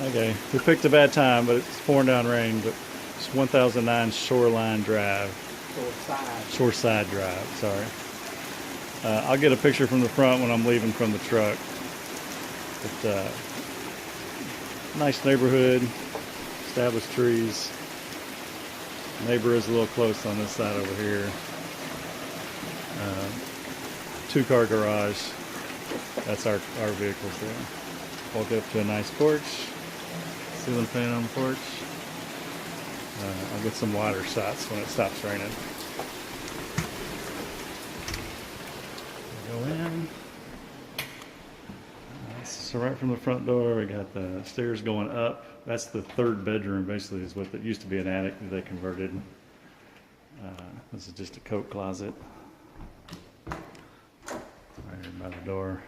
Okay, we picked a bad time, but it's pouring down rain. But it's 1009 Shoreline Drive. Shoreside Drive, sorry. I'll get a picture from the front when I'm leaving from the truck. But nice neighborhood, established trees. Neighbor is a little close on this side over here. Two-car garage. That's our vehicles there. Walk up to a nice porch. Ceiling fan on the porch. I'll get some water shots when it stops raining. Go in. So right from the front door, we got the stairs going up. That's the third bedroom, basically, is what it used to be an attic that they converted. This is just a coat closet. Right here by the door.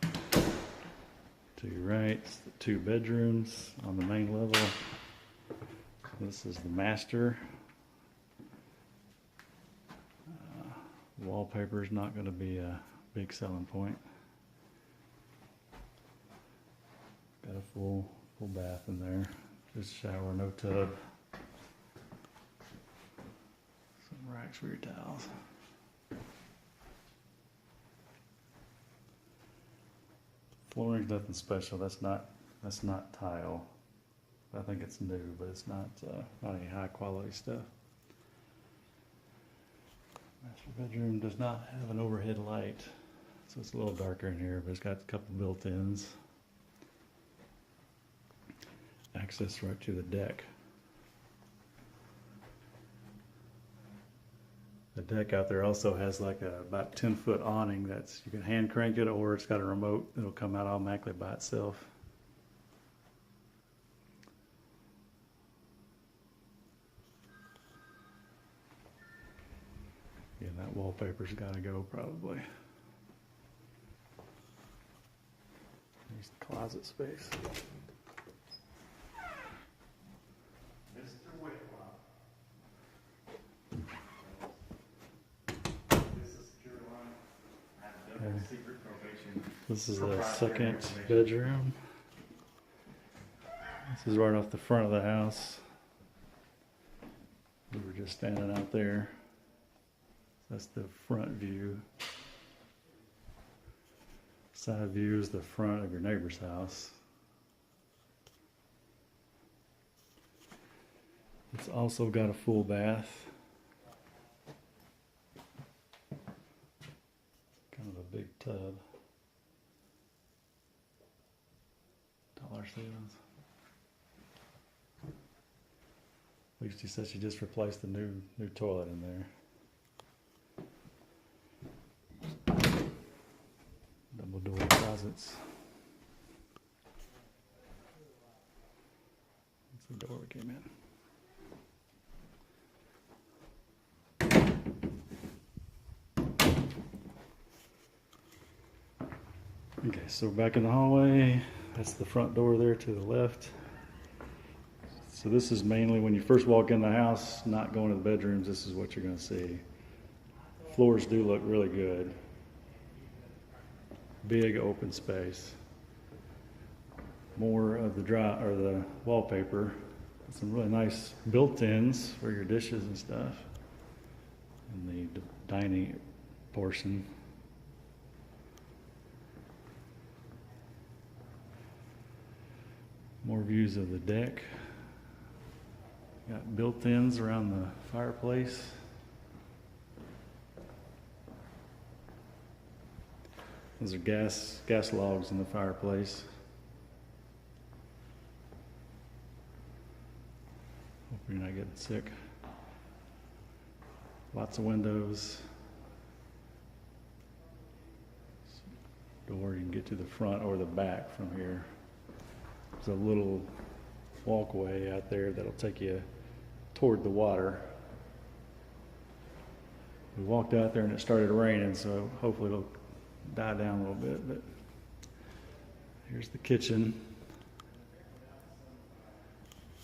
To your right, it's the two bedrooms on the main level. This is the master. Wallpaper is not going to be a big selling point. Got a full bath in there. Just shower, no tub. Some racks for your towels. Flooring's nothing special. That's not tile. I think it's new, but it's not any high quality stuff. Master bedroom does not have an overhead light, so it's a little darker in here, but it's got a couple built-ins. Access right to the deck. The deck out there also has like a about 10-foot awning that's, you can hand crank it, or it's got a remote that'll come out automatically by itself. Yeah, that wallpaper's got to go probably. There's the closet space. This is the second bedroom. This is right off the front of the house. We were just standing out there. That's the front view. Side view is the front of your neighbor's house. It's also got a full bath. Kind of a big tub. Dollar ceilings. At least she said she just replaced the new toilet in there. Double door closets. That's the door we came in. Okay, so back in the hallway, that's the front door there to the left. So this is mainly when you first walk in the house, not going to the bedrooms, this is what you're going to see. Floors do look really good. Big open space. More of the wallpaper. Some really nice built-ins for your dishes and stuff. And the dining portion. More views of the deck. Got built-ins around the fireplace. Those are gas logs in the fireplace. Hope you're not getting sick. Lots of windows. Door, you can get to the front or the back from here. There's a little walkway out there that'll take you toward the water. We walked out there and it started raining, so hopefully it'll die down a little bit. But here's the kitchen.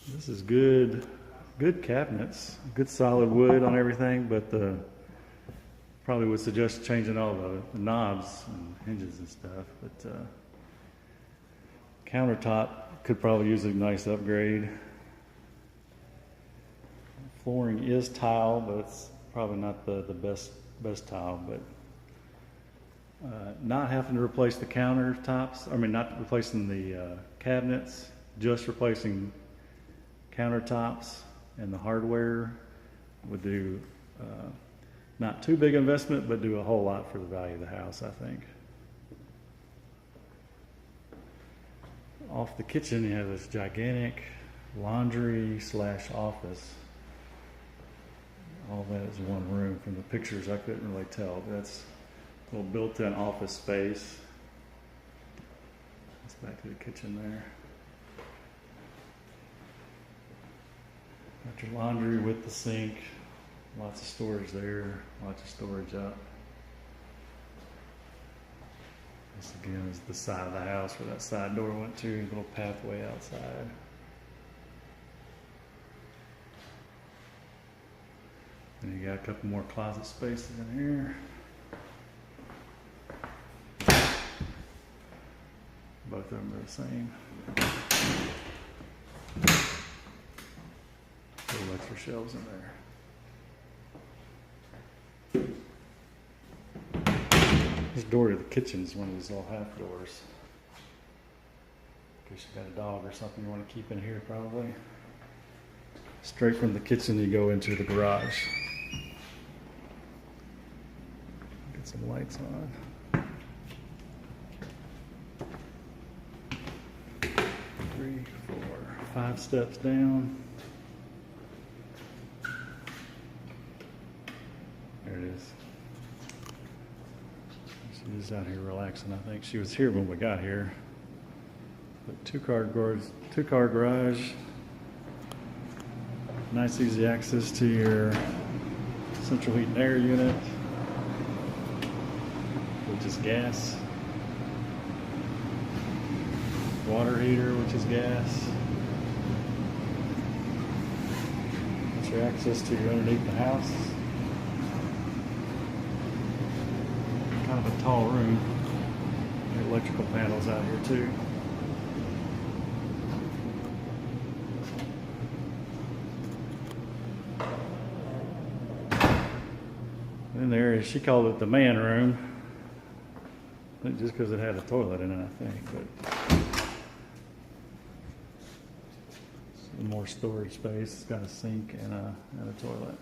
This is good cabinets, good solid wood on everything, but probably would suggest changing all the knobs and hinges and stuff. But Countertop could probably use a nice upgrade. Flooring is tile, but it's probably not the best tile. But not having to replace the countertops, I mean not replacing the cabinets, just replacing countertops and the hardware would do not too big investment, but do a whole lot for the value of the house, I think. Off the kitchen, you have this gigantic laundry / office. All that is one room. From the pictures, I couldn't really tell. That's a little built-in office space. Let's back to the kitchen there. Got your laundry with the sink. Lots of storage there. Lots of storage up. This again is the side of the house where that side door went to. Little pathway outside. And you got a couple more closet spaces in here. Both of them are the same. Little extra shelves in there. This door to the kitchen is one of these little half doors. In case you got a dog or something you want to keep in here, probably. Straight from the kitchen, you go into the garage. Get some lights on. 3, 4, 5 steps down. There it is. She's out here relaxing. I think she was here when we got here. But two-car garage. Nice easy access to your central heat and air unit, which is gas. Water heater, which is gas. That's your access to your underneath the house. Kind of a tall room. Your electrical panels out here too. In there, she called it the man room. I think just because it had a toilet in it, I think. But some more storage space. It's got a sink and a toilet.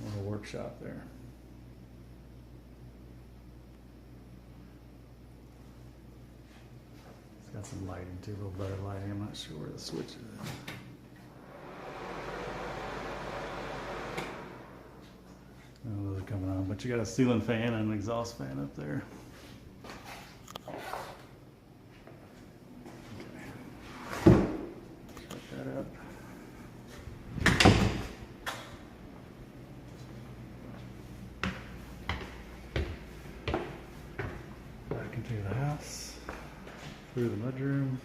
Little workshop there. It's got some lighting too, a little better lighting. I'm not sure where the switch is. Oh, those are coming on, but you got a ceiling fan and an exhaust fan up there. Okay. Shut that up. Back into the house, through the mudroom.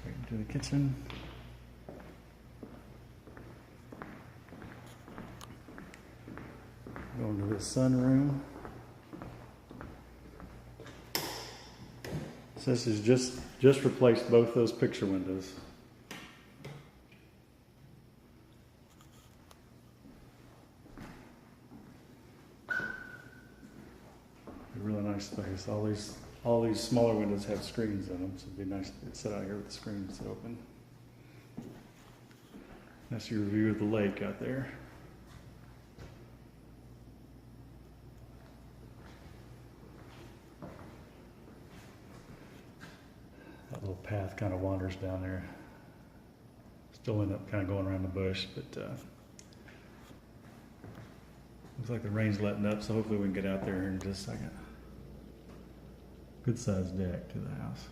Right into the kitchen. Going to the sunroom. So this is just replaced both those picture windows. A really nice space. All these smaller windows have screens in them, so it'd be nice to sit out here with the screens open. That's your view of the lake out there. That little path kind of wanders down there. Still end up kind of going around the bush, but looks like the rain's letting up, so hopefully we can get out there in just a second. Good sized deck to the house.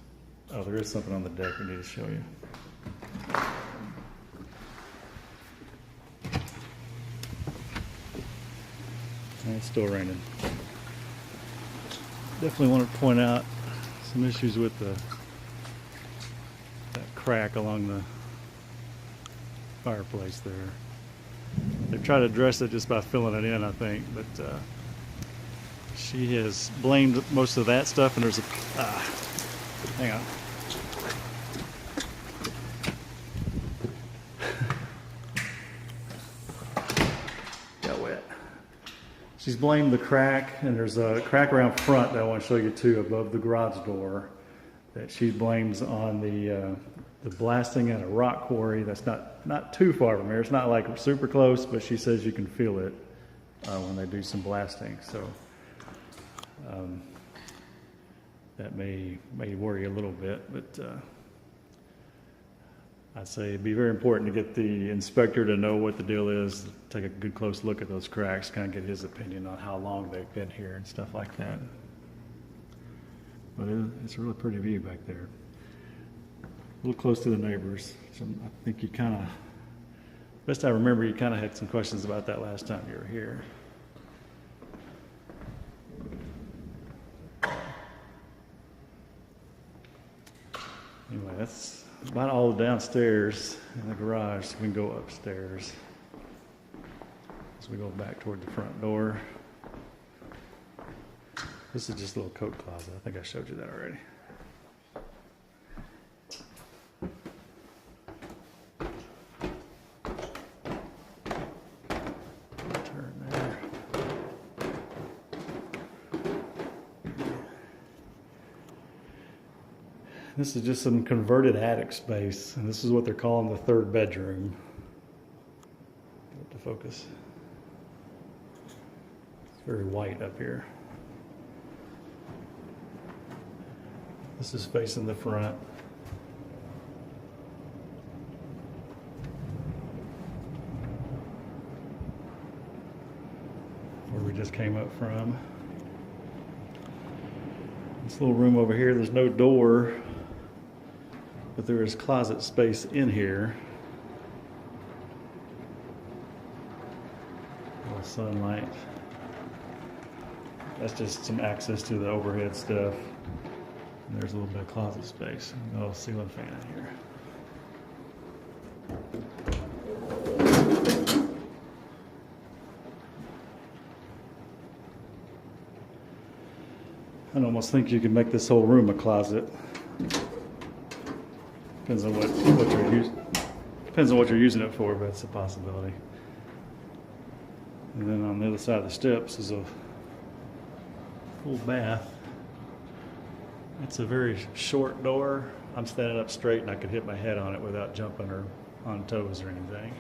Oh, there is something on the deck we need to show you. And it's still raining. Definitely want to point out some issues with that crack along the fireplace there. They've try to address it just by filling it in, I think. But she has blamed most of that stuff, and there's a hang on. Got wet. She's blamed the crack, and there's a crack around front that I want to show you too, above the garage door, that she blames on the blasting at a rock quarry that's not too far from here. It's not like super close, but she says you can feel it when they do some blasting. So that may worry a little bit, but I'd say it'd be very important to get the inspector to know what the deal is, take a good close look at those cracks, kind of get his opinion on how long they've been here and stuff like that. But it's a really pretty view back there. A little close to the neighbors. So I think you kind of, best I remember, you kind of had some questions about that last time you were here. Anyway, that's about all downstairs in the garage. So we can go upstairs as we go back toward the front door. This is just a little coat closet. I think I showed you that already. Turn there. This is just some converted attic space, and this is what they're calling the third bedroom. Get it to focus. It's very white up here. This is facing the front. Where we just came up from. This little room over here, there's no door, but there is closet space in here. A little sunlight. That's just some access to the overhead stuff. And there's a little bit of closet space. A little ceiling fan in here. I almost think you can make this whole room a closet. Depends on what you're using. Depends on what you're using it for, but it's a possibility. And then on the other side of the steps is a full bath. It's a very short door. I'm standing up straight and I could hit my head on it without jumping or on toes or anything.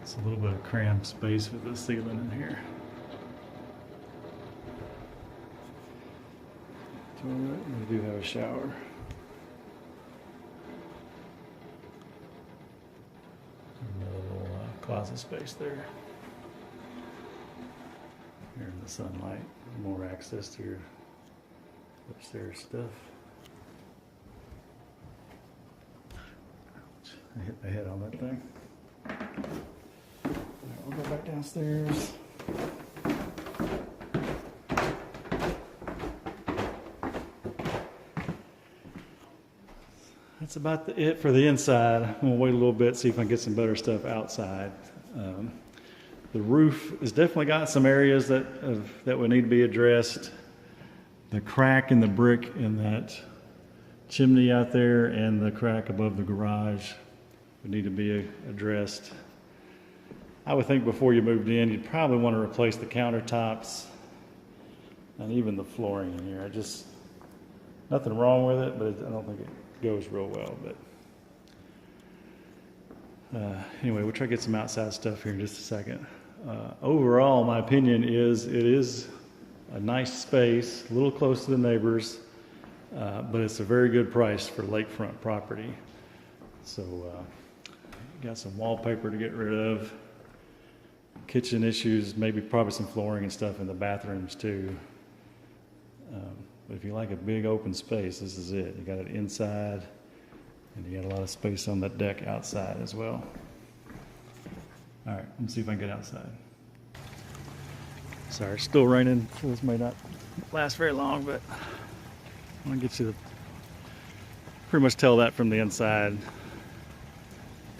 It's a little bit of cramped space with the ceiling in here. Toilet, we do have a shower. Another little closet space there. Here in the sunlight, more access to your upstairs stuff. Ouch, I hit my head on that thing. All right, we'll go back downstairs. That's about it for the inside. I'm gonna wait a little bit, see if I can get some better stuff outside. The roof has definitely got some areas that would need to be addressed. The crack in the brick in that chimney out there and the crack above the garage would need to be addressed. I would think before you moved in, you'd probably want to replace the countertops and even the flooring in here. Nothing wrong with it, but I don't think it goes real well. But anyway, we'll try to get some outside stuff here in just a second. Overall, my opinion is it is a nice space, a little close to the neighbors, but it's a very good price for lakefront property. So got some wallpaper to get rid of, kitchen issues, probably some flooring and stuff in the bathrooms too. But if you like a big open space, this is it. You got it inside, and you got a lot of space on that deck outside as well. All right, let me see if I can get outside. Sorry, it's still raining, so this may not last very long, but I want to get you to pretty much tell that from the inside.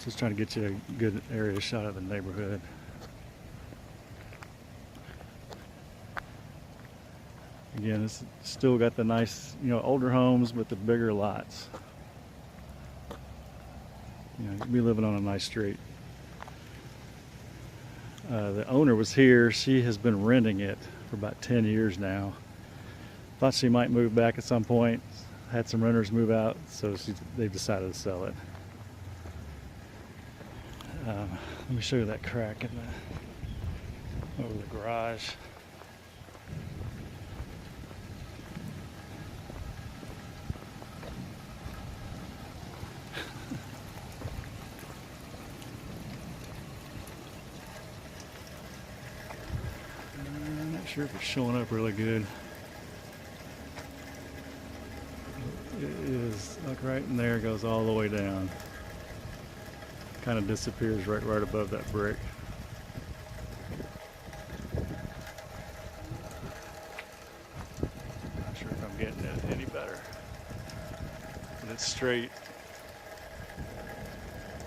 Just trying to get you a good area shot of the neighborhood. Again, it's still got the nice, older homes, but the bigger lots. You'd be living on a nice street. The owner was here. She has been renting it for about 10 years now. Thought she might move back at some point. Had some renters move out, so they've decided to sell it. Let me show you that crack in over the garage. I'm not sure if it's showing up really good. It is, like right in there, goes all the way down. Kind of disappears right above that brick. Not sure if I'm getting it any better. But it's straight.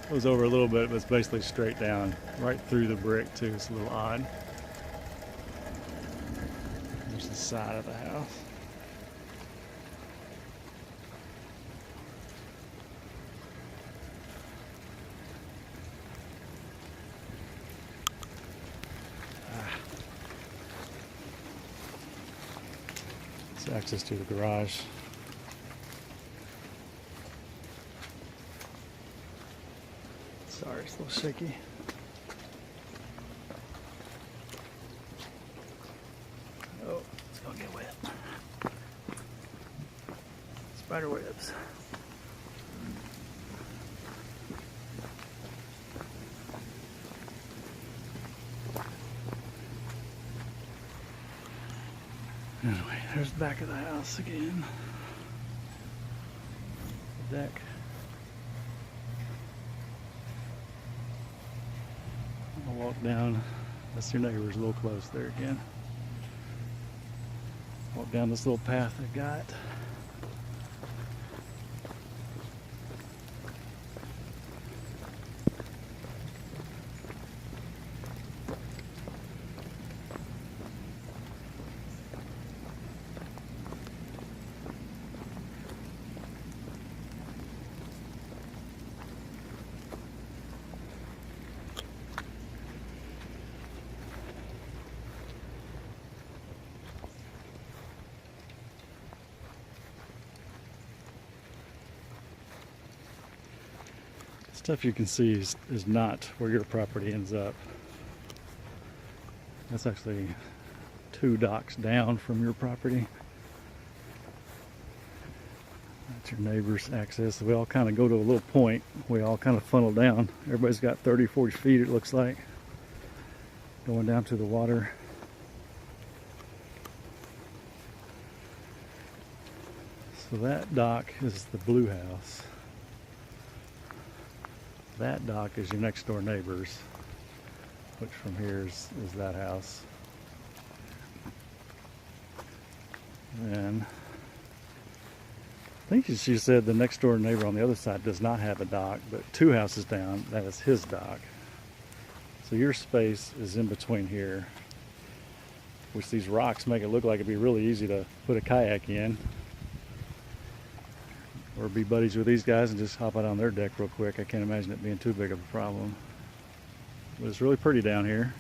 Goes over a little bit, but it's basically straight down, right through the brick too. It's a little odd. There's the side of the house. It's access to the garage. Sorry, it's a little shaky. Oh, it's gonna get wet. Spider webs. Anyway, there's the back of the house again. The deck. I'll walk down. That's your neighbor's a little close there again. Walk down this little path I got. Stuff you can see is not where your property ends up. That's actually 2 docks down from your property. That's your neighbor's access. We all kind of go to a little point. We all kind of funnel down. Everybody's got 30, 40 feet, it looks like, going down to the water. So that dock is the blue house. That dock is your next door neighbor's, which from here is that house. And I think she said the next door neighbor on the other side does not have a dock, but 2 houses down, that is his dock. So your space is in between here, which these rocks make it look like it'd be really easy to put a kayak in. Or be buddies with these guys and just hop out on their deck real quick. I can't imagine it being too big of a problem. But it's really pretty down here.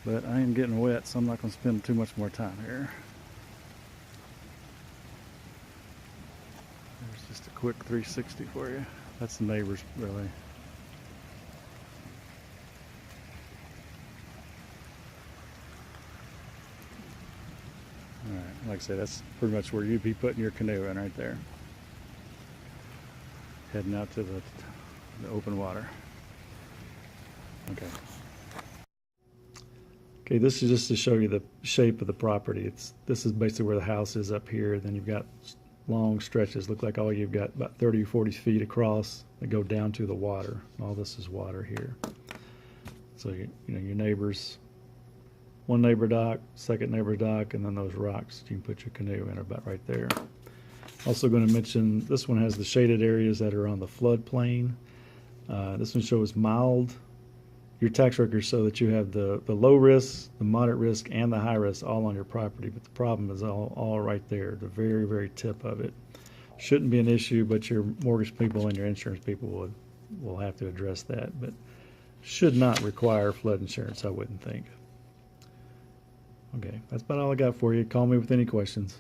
But I am getting wet, so I'm not going to spend too much more time here. There's just a quick 360 for you. That's the neighbors, really. Alright, like I said, that's pretty much where you'd be putting your canoe in right there. Heading out to the open water. Okay. Okay, this is just to show you the shape of the property. This is basically where the house is up here. Then you've got long stretches. Look like all you've got about 30 or 40 feet across that go down to the water. All this is water here. So you know your neighbors. One neighbor dock, second neighbor dock, and then those rocks you can put your canoe in about right there. Also going to mention this one has the shaded areas that are on the floodplain. This one shows mild. Your tax records show that you have the low risk, the moderate risk, and the high risk all on your property, but the problem is all right there, the very, very tip of it. Shouldn't be an issue, but your mortgage people and your insurance people will have to address that, but should not require flood insurance, I wouldn't think. Okay, that's about all I got for you. Call me with any questions.